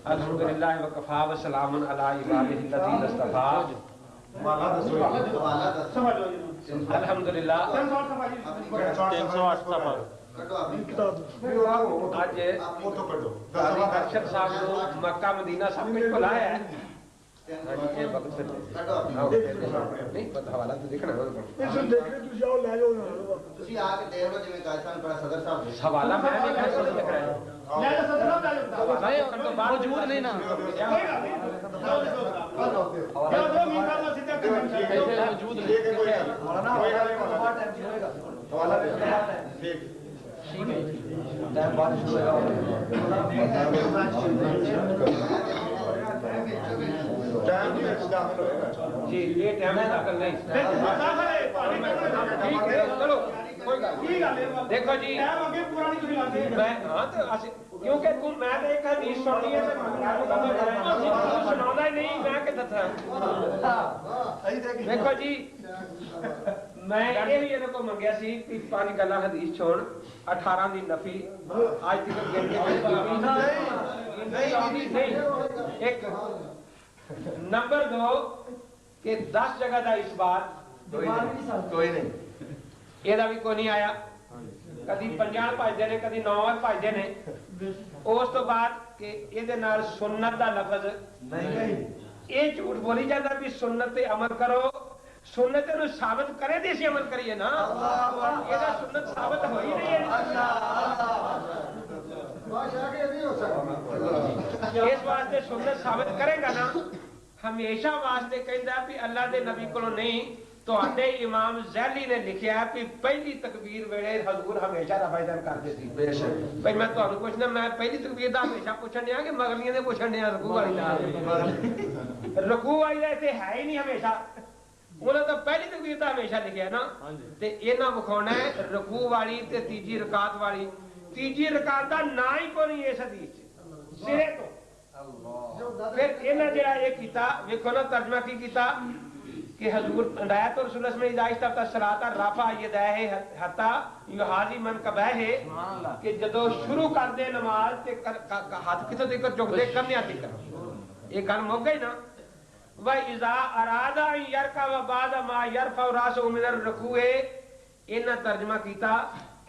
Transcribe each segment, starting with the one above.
अल्हम्दुलिल्लाह व कफ़ा व सलामुन अला इबादिहिल लज़ीना इस्तफ़ा। अल्हम्दुलिल्लाह आज अरशद साहब को मक्का मदीना सब कुछ बुलाया है। नहीं पता हवाला तो देखना है हवाला मैं भी कैसे देख रहा हूँ मौजूद नहीं ना मौजूद जी ये टाइम दाखिल नहीं ठीक है चलो कोई देखो जी मैं हाँ तो क्योंकि तुम मैं तो एक हदीस सुननी है सुनाना ही नहीं मैं कि दसा देखो जी मैं ये भी इन्हों को मंगया सी कि 5 गल्लां हदीस छोड़ 18 दी नफी आज तक गिन के नहीं एक नंबर 2 कि 10 जगह का इस बात कोई नहीं ਇਹਦਾ भी कोई नहीं आया कदी 50 भजदे ने कदी 9 भजदे ने उस तो बाद कि ਇਹਦੇ ਨਾਲ सुन्नत ਦਾ लफज नहीं ये झूठ बोली जाता भी सुन्नत पे अमल करो सुन्नत ਨੂੰ साबित करे दी अमल करिए ना ਇਹਦਾ सुन्नत साबित हो ही नहीं है इस वास्ते सुन्नत साबित करेगा ना हमेशा वास्ते कहता भी अल्लाह के नबी को नहीं तो इमाम ज़ैली ने लिखा है कि पहली तकबीर वेले हजूर हमेशा रफाइदन करते थे बेशक भाई मैं तुहानू पूछना मैं पहली तकबीर दा हमेशा पूछण दिया कि मगलियां दे पूछण दिया रुकू वाली दा रुकू वाली दा इत्थे है ही नहीं हमेशा उन्होंने तो पहली तकबीर दा हमेशा लिखा है ना ते इन्हां विखाउणा है रुकू वाली ते तीजी रकात वाली तीजी रकात दा ना ही कोई नहीं इस हदीस च सिरे तो फिर इन्हां जेड़ा ये कीता वेखो ना तर्जमा की कीता कि हजूर हिदायत और रसूल में इजाज़त सलाता रफा यदाए हता युहाजी मन कबह है कि जदों शुरू कर दे नमाज ते हाथ किथों तक झुकदे करने तक ये गल मुक गई ना व इज़ा अरादा यरका व बाद मा यरफा रासु मिन रुकूए इन्ना तर्जुमा कीता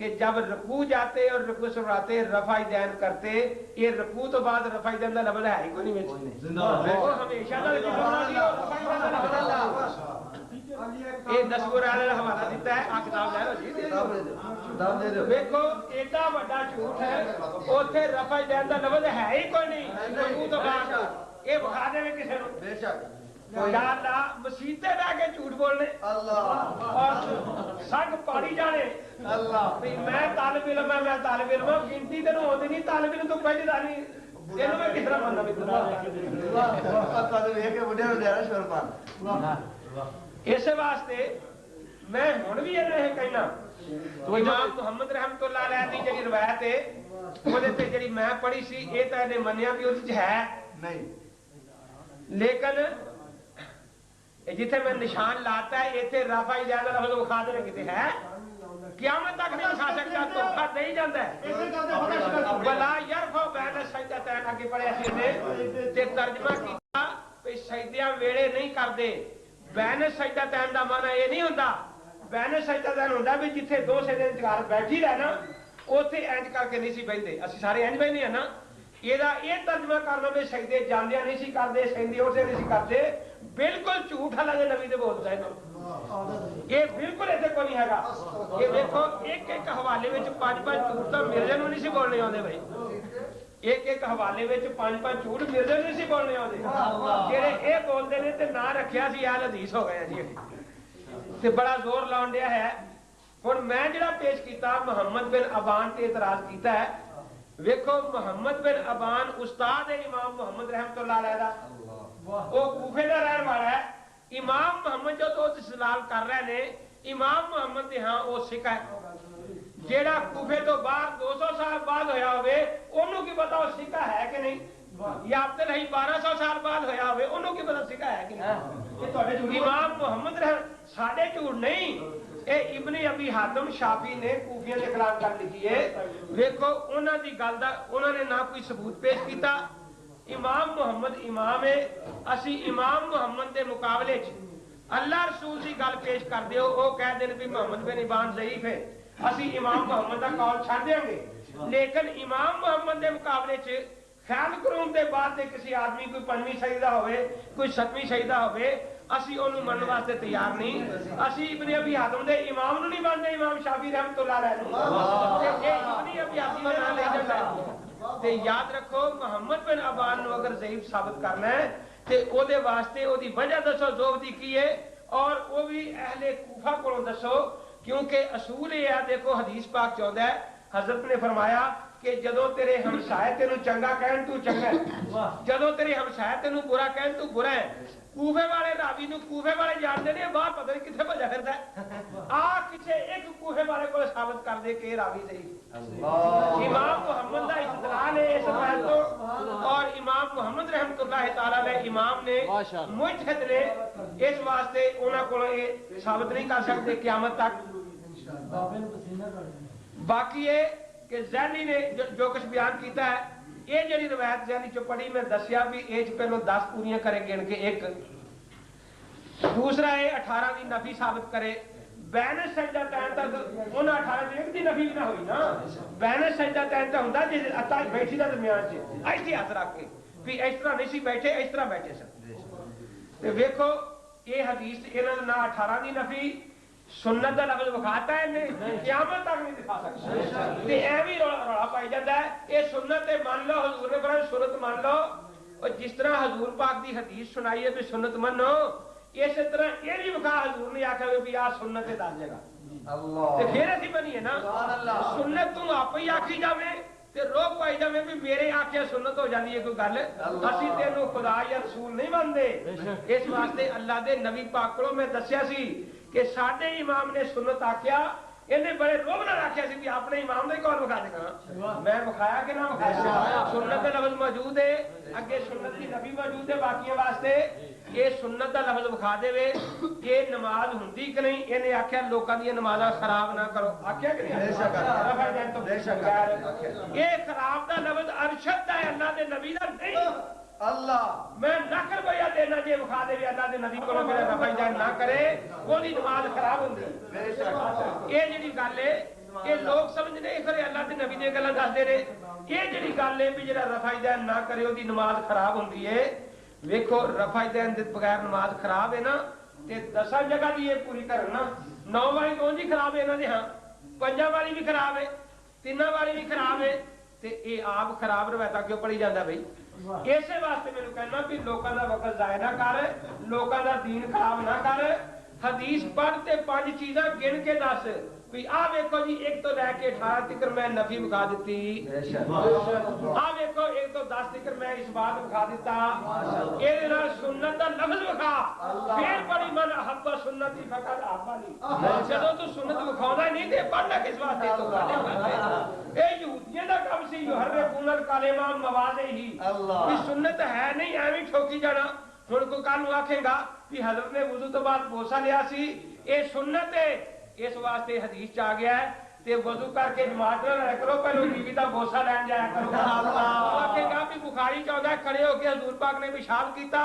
कि जब रुकू जाते और रुकू से उठाते रफा दैन करते ये रुकू तो बाद रफा दैन दा लफ्ज़ है ही कोई नहीं देखो हमेशा दा ये 10 वाला हवाला दिता है आ किताब ले लो जी दे देखो एडा बड़ा झूठ है ओथे रफा दैन दा लफ्ज़ है ही कोई नहीं रुकू तो बाद ये बखा देवे किसे नु बेशक मसीते रह के झूठ बोलने और संग पाड़ी जाने मैं तालिब इल्म है मैं तालिब इल्म गिनती तेन होती नहीं तालिब इल्म तो पहली दानी तेन मैं किस तरह बनना इस वास्ते मैं हुण भी इन्हें कहना तो इमाम मुहम्मद रहमतुल्लाह अलैह दी जेहड़ी रिवायत है ओदे ते जेहड़ी मैं पढ़ी सी ये तो इन्हें मन्निया भी उस है नहीं लेकिन जिथे मैं निशान लाता है इथे रफा इजाज़त लफ्ज़ विखा देने किते है क़यामत तक नहीं विखा सकता धोखा नहीं जाता है वला यरफा बैन सजदतैन आगे पढ़े ने ते तर्जुमा कीता कि सजदियां वेले नहीं करदे बैन सजदतैन दा माना ये नहीं हुंदा बैन सजदतैन हुंदा भी जिथे दो सजदे विचकार बैठी रहना ओथे इंज करके नहीं सी बहिंदे असि सारे इंज बहिंदे हैं ना ਇਹਦਾ ਇਹ ਤਰਜਮਾ ਕਰ ਲਵੇ ਸਜਦੇ ਜਾਂਦਿਆਂ ਨਹੀਂ ਸੀ ਕਰਦੇ ਸਜਦੇ ਉਸੇ ਨਹੀਂ ਸੀ ਕਰਦੇ ਬਿਲਕੁਲ ਝੂਠ ਹਲਾ ਦੇ ਨਬੀ ਦੇ ਬੋਲਦਾ ਇਹ ਬਿਲਕੁਲ ਇੱਥੇ ਕੋਈ ਨਹੀਂ ਹੈਗਾ ਇਹ ਵੇਖੋ ਇੱਕ ਇੱਕ ਹਵਾਲੇ ਵਿੱਚ 5-5 ਝੂਠ ਤਾਂ ਮਿਰਜ਼ੇ ਨੂੰ ਨਹੀਂ ਸੀ ਬੋਲਣੇ ਆਉਂਦੇ ਭਾਈ ਇੱਕ ਇੱਕ ਹਵਾਲੇ ਵਿੱਚ 5-5 ਝੂਠ ਮਿਰਜ਼ੇ ਨੂੰ ਨਹੀਂ ਸੀ ਬੋਲਣੇ ਆਉਂਦੇ ਜਿਹੜੇ ਇਹ ਬੋਲਦੇ ਨੇ ਤੇ ਨਾਂ ਰੱਖਿਆ ਸੀ ਆਲ ਹਦੀਸ ਹੋ ਗਏ ਜੀ ਤੇ ਬੜਾ ਜ਼ੋਰ ਲਾਉਣ ਡਿਆ ਹੈ ਹੁਣ ਮੈਂ ਜਿਹੜਾ ਪੇਸ਼ ਕੀਤਾ ਮੁਹੰਮਦ ਬਿਨ ਅਬਾਨ ਤੇ ਇਤਰਾਜ਼ ਕੀਤਾ ਹੈ वेखो मुहम्मद बिन अबान उस्ताद है इमाम मुहम्मद रहमतुल्लाह अलैह दा वो कूफे दा रहने वाला है इमाम मुहम्मद जो तो इस्तेलाल कर रहे ने इमाम मुहम्मद दे हां वो सिख है जेड़ा कूफे तो बाहर 200 साल बाद होया होवे ओनू की पता वो सिख है कि नहीं या अब तो नहीं 1200 साल बाद होया होवे ओनू की पता सिख है कि नहीं ये तोड़े इमाम मुहम्मद रह साडे झूठ नहीं ये इब्ने अबी हातिम शाफी ने कूफियां के खिलाफ गल लिखी है। देखो उन्हां दी गल दा उन्होंने ना कोई सबूत पेश किया। इमाम मुहम्मद इमाम है, असी इमाम मुहम्मद के मुकाबले अल्लाह रसूल की गल पेश कर दो, वो कह दें भी मोहम्मद बिन इबान ज़ईफ है, असी इमाम मुहम्मद का कौल छड़ देंगे। लेकिन इमाम मुहम्मद के मुकाबले ख्याल करूम के बाद दे किसी आदमी कोई 5वीं सही दा होवे, कोई 7वीं सही दा होवे, असी ओनू मनने वास्ते तैयार नहीं। असी इब्ने अबी हातिम दे इमाम नू नहीं मानते, इमाम शाफी रहमतुल्लाह अलैह नू। ये इब्ने अबी हातिम दा नाम ले जांदा। ते याद रखो मुहम्मद बिन अबान नू अगर ज़ईफ साबित करना है ते ओदे वास्ते ओदी वजह दसो ज़ोबती की है, और वो भी अहले कूफा कोलों दसो, क्योंकि असूल ये है। देखो हदीस पाक चाहता है, हजरत ने फरमाया कि जदों तेरे हमसाए तेनू चंगा कहन तू चंगा है, जदों तेरे हमसाए तेनू बुरा कहन तू बुरा है। कूफे वाले रावी नू कूफे वाले जानते ने, बाहर पता नहीं किथे भजा फिरदा है। आ किसे एक कूफे वाले को साबित कर दे के रावी सही। इमाम मुहम्मद दा इस्तदलाल है इस बात तो, और इमाम मुहम्मद रहमतुल्लाह तआला अलैह इमाम ने मुजतहिद ने इस वास्ते उन्हां कोलों ये साबित नहीं कर सकते क़यामत तक। बाकी ये कि ज़ैनी ने जो कुछ बयान किया है, ये जी रवायत ज़ैनी चो पढ़ी मैं दसिया भी एज पहलों 10 पूरियां करे गिन के एक, दूसरा ये 18 की नफी साबित करे। बैन सजदा तैन तक उन्हें 18 की एक की नफी भी ना हुई ना। बैन सजदा तैन तक होंदा जिस अता बैठी दा दरमियान च ऐसे हाथ रख के भी इस तरह नहीं सी बैठे, इस तरह बैठे सन। ते वेखो ये हदीस इन्हां ना 18 की नफी सुन्नत का लफ्ज विखाता है, क़यामत तक नहीं दिखा सकता। ते एवं रौला पाई जाता है, ये सुन्नत मान लो, हजूर ने फरमाया सुन्नत मान लो, और जिस तरह हजूर पाक की हदीस सुनाई है भी सुन्नत मनो, इस तरह ये भी विखा हजूर ने आखिया भी आ सुन्नत दस जगह फिर असी बनीए ना। सुन्नत तू आप ही आखी जावे ते रोक पाई जावे भी मेरे आखिया सुन्नत हो जाती है कोई गल, असी तेनू खुदा या रसूल नहीं मानते। इस वास्ते अल्लाह के नबी पाक को मैं दसिया सी कि साडे इमाम ने सुन्नत आख्या, इन्हें बड़े रोब नाल आख्या सी कि अपने इमाम दे कौन विखा देगा। मैं विखाया कि ना विखाया? सुन्नत का लफ्ज मौजूद है, अगे सुन्नत की नबी मौजूद है। बाकियों वास्ते ये सुन्नत का लफ्ज विखा देवे कि नमाज हुंदी कि नहीं। इन्हें आख्या लोगों दी नमाज़ां खराब ना करो, आख्या कि नहीं? ये खराब का लफ्ज अरशद दा है, अल्लाह दे नबी दा नहीं। अल्लाह मैं नकर बया देना जे विखा दे अल्लाह दे नबी को मेरा रफा जान ना करे, ओदी नमाज खराब होंदी। ये जिहड़ी गल है ये लोग समझने खरे अल्लाह दे नबी दी गल्लां दसदे ने। ये जिहड़ी गल है भी जेड़ा रफा जान ना करे ओदी नमाज खराब होंदी है। वेखो रफा जान दे बगैर नमाज खराब है ना, ते 10 जगह दी ये पूरी करन ना, 9 वाली कौन जी खराब है इन्हां दे, हां 5 वाली भी खराब है, 3 वाली भी खराब है, ते ये आप खराब रवायतां क्यों पढ़ी जांदा भाई? इसे वास्ते मैंने कहना भी लोगों का वक्त जाया ना कर, लोगों का दीन खराब ना कर। हदीस पढ़ते 5 चीज़ां गिन के दस भी आ वेखो जी 1 तो लैके 18 तक मैं नफी विखा दी, आ वेखो 1 तो 10 तक मैं इस बात विखा दिता, ये सुन्नत का लफ्ज विखा, फिर बड़ी मन हब्बा सुन्नत ही फकत हब्बानी। जदों तू सुन्नत विखाउंदा नहीं ते पढ़ना किस वास्ते? तो ये यहूदियों का काम सी, युहर्रिफून कलिमा मवाज़िही, भी सुन्नत है नहीं एवं ठोकी जाना। हुण कोई कल नूं आखेगा भी हजरत ने वुजू तो बाद बोसा लिया सी, ये सुन्नत है, इस वास्ते हदीस च आ गया है ते वजू करके जमात ना रहा करो, पहले बीवी का बोसा लैन जाया करो। आखेगा भी बुखारी चाहता है खड़े होकर हजूर पाक ने पेशाब किया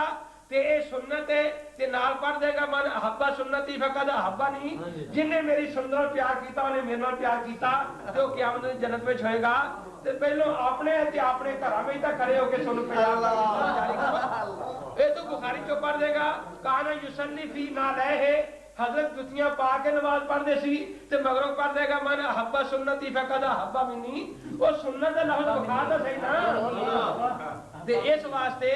ते ये सुन्नत है, ते नाल पढ़ देगा मन हब्बा सुन्नती फकद हब्बा नहीं, जिन्हें मेरी सुन्नत प्यार किया उन्हें मेरे नाल प्यार किया, जो क़यामत में जन्नत में होएगा। ते पहलो अपने ते अपने घर में तो खड़े होकर सुन प्यार ये तो बुखारी चो पढ़ देगा। काना युसल्ली फी ना लहे, हजरत जुतियां पा के नमाज पढ़ते सी ते मगरों पढ़ देगा मन हब्बा सुन्नती फकद हब्बा मिनी, वो सुन्नत दा लफ्ज विखा दा सही ना। ते इस वास्ते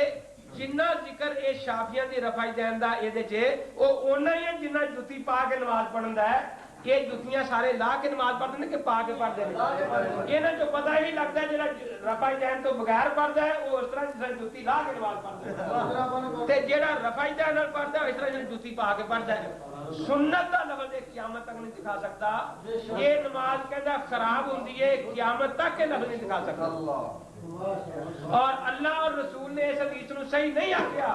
जिन्ना जिक्र ये शाफियां दी रफाई दैन दा इहदे च वो ओना ही है जिन्ना जुती पा के नमाज पढ़न दा है। ये जुतियां सारे ला के नमाज पढ़ते हैं कि पा के पढ़ते हैं? इन्हें जो पता ही लगता है जो रफाई दैन तो बगैर पढ़ता है वो उस तरह जिस जुती ला के नमाज पढ़ता है, जो रफाई दैन पढ़ता है इस तरह जुती पा के पढ़ता है। सुन्नत का लफ्ज क़यामत तक नहीं दिखा सकता। ये नमाज कहता खराब होती है, क़यामत तक के लफ्ज नहीं दिखा सकता। और अल्लाह और रसूल ने इस हदीस को सही नहीं आख्या।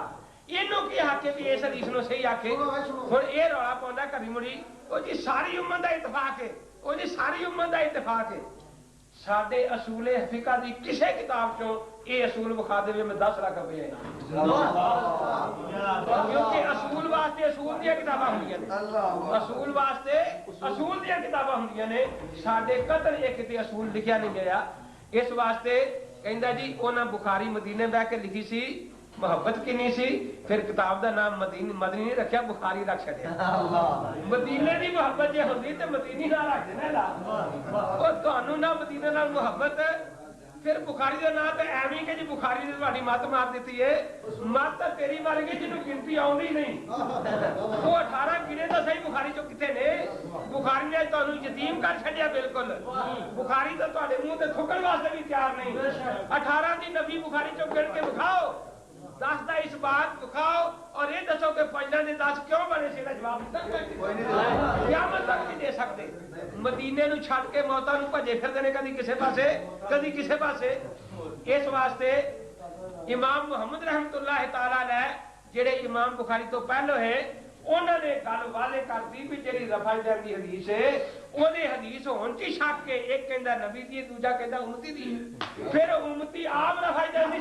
इनू की आखे भी इस हदीस नु सही आखे हुण ये रौला पाउंदा कभी मुड़ी ओ जी सारी उम्मत दा इत्तेफाक है ओ जी सारी उम्मत दा इत्तेफाक है साडे असूले फिका दी किसे किताब चों ये असूल विखा देवे मैं 10 लाख रुपए क्योंकि असूल वास्ते असूल दी किताबां हुंदियां ने असूल वास्ते असूल दी किताबां हुंदियां ने साडे कतल एक ते असूल लिखिया नहीं गया इस वास्ते कहंदा जी उन्हां बुखारी मदीने बह के लिखी सी मोहब्बत किन्नी सी फिर किताब दा नाम मदीनी मदनी नहीं रखिया बुखारी रख छड़िया मदीने दी मोहब्बत जे हुंदी ते मदीनी ना रख देना ला ओ तुहानू ना मदीने नाल मोहब्बत फिर बुखारी का नाम तो एवं कि जी बुखारी ने तुम्हारी मत मार दी है मत तेरी मर गई जिन्हों गिनती आउंदी नहीं वो 18 गिने तो सही बुखारी चो किथे ने बुखारी ने तुहानू यतीम कर छड्या बिल्कुल बुखारी तो तुहाडे मुंह ते थुकण वास्ते भी तैयार नहीं 18 दी नबी बुखारी चो गिन के विखाओ 10 दा इस बात विखाओ और ये दसो कि 5 दे 10 क्यों बने से जवाब क़यामत तक नहीं दे सकते मदीने नू छड्ड के मौतां नू भजे फिरदे ने कदी किसे पासे इस वास्ते इमाम मुहम्मद रहमतुल्लाह तआला अलैह जेड़े इमाम बुखारी तो पहले है उन्होंने गल वाले कर दी भी जेड़ी रफा दी हदीस है ओदे हदीस होण च शक के एक कहंदा नबी दी दूजा कहंदा उम्मती दी फिर उम्मती आप रफा दी